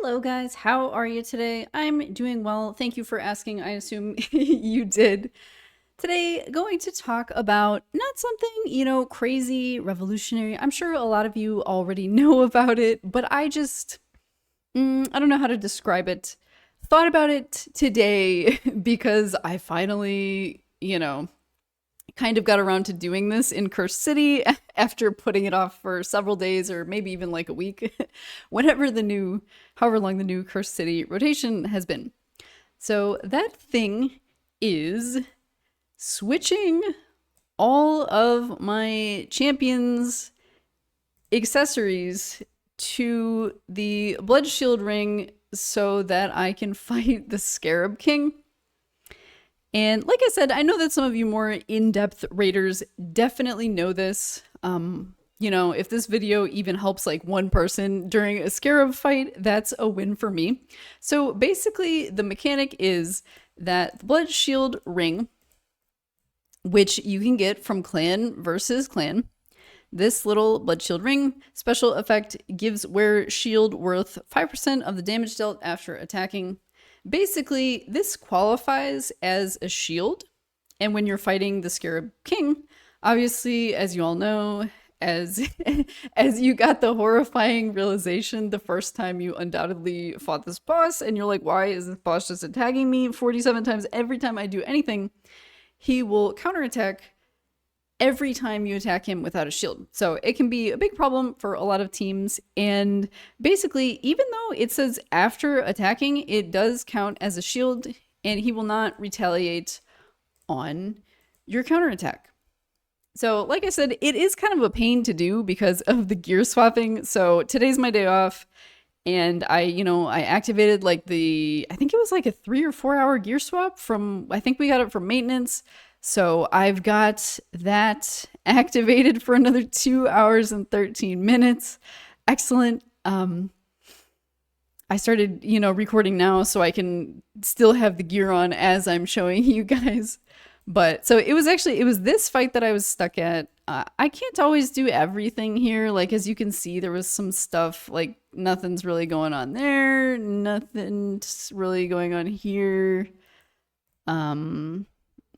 Hello guys, how are you today? I'm doing well. Thank you for asking. I assume you did. Today, going to talk about not something, crazy, revolutionary. I'm sure a lot of you already know about it, but I don't know how to describe it. Thought about it today because I finally, kind of got around to doing this in Cursed City after putting it off for several days or maybe even like a week, however long the new Cursed City rotation has been. So that thing is switching all of my champions' accessories to the Bloodshield ring so that I can fight the Scarab King. And like I said, I know that some of you more in-depth raiders definitely know this. If this video even helps like one person during a Scarab fight, that's a win for me. So basically, the mechanic is that the Blood Shield ring, which you can get from clan versus clan, this little Blood Shield ring special effect gives wearer shield worth 5% of the damage dealt after attacking. Basically, this qualifies as a shield, and when you're fighting the Scarab King, obviously, as you all know, as as you got the horrifying realization the first time you undoubtedly fought this boss, and you're like, why is this boss just attacking me 47 times every time I do anything? He will counterattack every time you attack him without a shield. So it can be a big problem for a lot of teams. And basically, even though it says after attacking, it does count as a shield and he will not retaliate on your counterattack. So like I said, it is kind of a pain to do because of the gear swapping. So today's my day off. And I activated I think it was like a 3 or 4 hour gear swap I think we got it from maintenance. So I've got that activated for another 2 hours and 13 minutes. Excellent. I started, recording now so I can still have the gear on as I'm showing you guys. But so it was this fight that I was stuck at. I can't always do everything here. Like, as you can see, there was some stuff, like nothing's really going on there. Nothing's really going on here.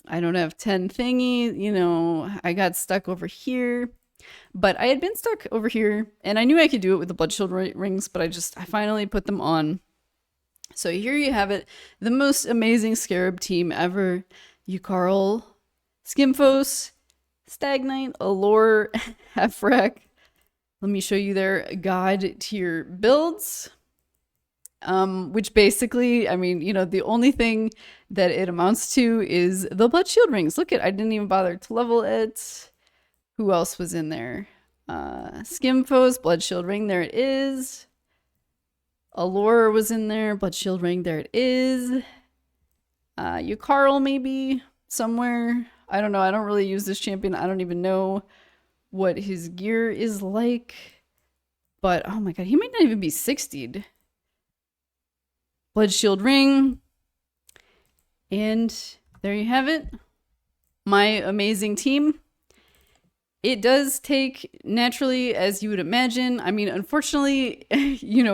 I don't have 10 thingy, I got stuck over here. But I had been stuck over here, and I knew I could do it with the Bloodshield rings, but I finally put them on. So here you have it, the most amazing Scarab team ever. Yukarl, Skimfos, Stagnite, Allure, Hefrek. Let me show you their god tier builds. Which basically, the only thing that it amounts to is the Blood Shield rings. Look I didn't even bother to level it. Who else was in there? Skimfos, Blood Shield ring, there it is. Allure was in there, Blood Shield ring, there it is. Yukarl maybe somewhere. I don't know. I don't really use this champion. I don't even know what his gear is like. But oh my god, he might not even be 60'd. Bloodshield ring. And there you have it. My amazing team. It does take, naturally, as you would imagine. Unfortunately,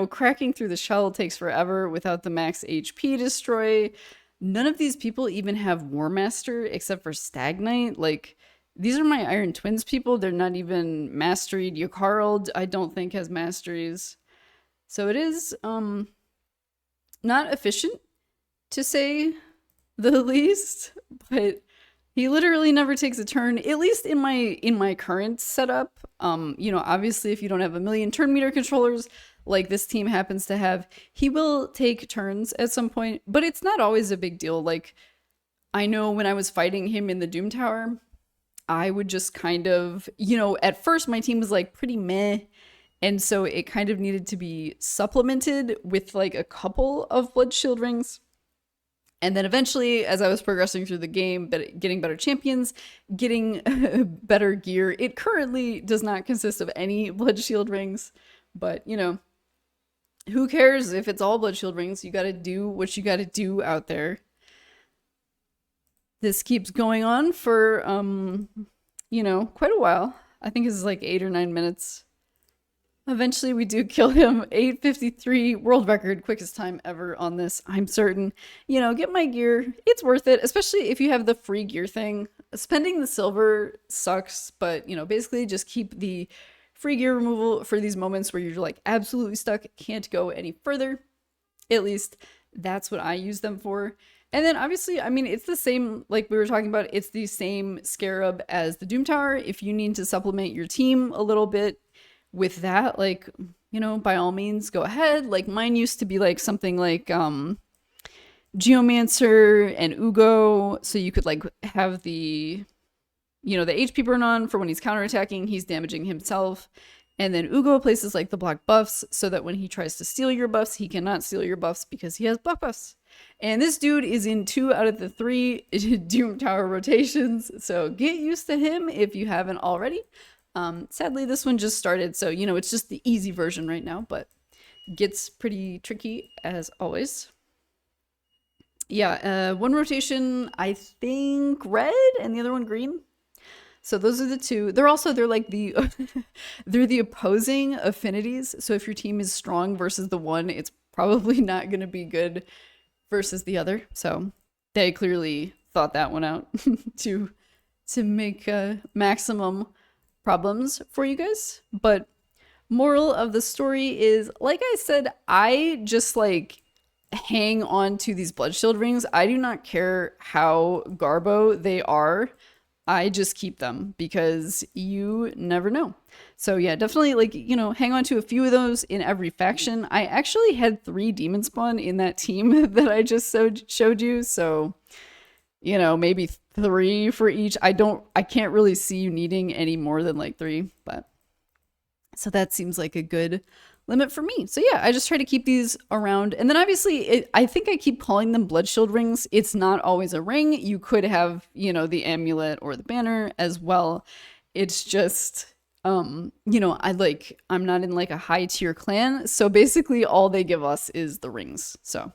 cracking through the shell takes forever without the max HP destroy. None of these people even have War Master except for Stagnite. Like, these are my Iron Twins people. They're not even masteried. Yukarl, I don't think, has masteries. So it is, not efficient, to say the least, but he literally never takes a turn, at least in my current setup. Obviously, if you don't have a million turn meter controllers like this team happens to have, he will take turns at some point, but it's not always a big deal. Like, I know when I was fighting him in the Doom Tower, I would just kind of, at first my team was like pretty meh, and so it kind of needed to be supplemented with like a couple of Blood Shield rings. And then eventually, as I was progressing through the game, getting better champions, getting better gear, it currently does not consist of any Blood Shield rings. But, who cares if it's all Blood Shield rings? You gotta do what you gotta do out there. This keeps going on for, quite a while. I think this is like 8 or 9 minutes. Eventually we do kill him. 8:53 world record, quickest time ever on this, I'm certain. You know, get my gear. It's worth it, especially if you have the free gear thing. Spending the silver sucks, but you know, basically just keep the free gear removal for these moments where you're like absolutely stuck, can't go any further. At least that's what I use them for. And then obviously, I mean, it's the same, like we were talking about, it's the same Scarab as the Doom Tower. If you need to supplement your team a little bit with that, like, you know, by all means, go ahead. Like mine used to be like something like Geomancer and Ugo. So you could like have the, you know, the HP burn on for when he's counterattacking, he's damaging himself. And then Ugo places like the block buffs so that when he tries to steal your buffs, he cannot steal your buffs because he has block buffs. And this dude is in 2 out of the 3 Doom Tower rotations, so get used to him if you haven't already. Sadly, this one just started, so you know it's just the easy version right now, but gets pretty tricky as always. Yeah, one rotation, I think red, and the other one green. So those are the two. They're like the they're the opposing affinities. So if your team is strong versus the one, it's probably not going to be good versus the other. So they clearly thought that one out to make maximum problems for you guys. But moral of the story is, like I said, I just like hang on to these Bloodshield rings. I do not care how garbo they are. I just keep them because you never know. So yeah, definitely like, you know, hang on to a few of those in every faction. I actually had 3 demon spawn in that team that I just showed you. So, you know, maybe 3 for each. I can't really see you needing any more than like 3, but so that seems like a good limit for me. So yeah, I just try to keep these around. And then obviously, I think I keep calling them Bloodshield rings. It's not always a ring. You could have, you know, the amulet or the banner as well. It's just, you know, I'm not in like a high tier clan. So basically all they give us is the rings. So,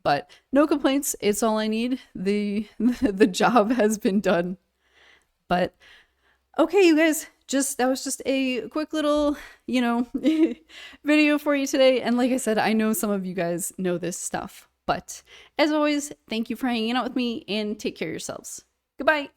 but no complaints. It's all I need. The job has been done. But okay, you guys, that was just a quick little, you know, video for you today. And like I said, I know some of you guys know this stuff, but as always, thank you for hanging out with me and take care of yourselves. Goodbye.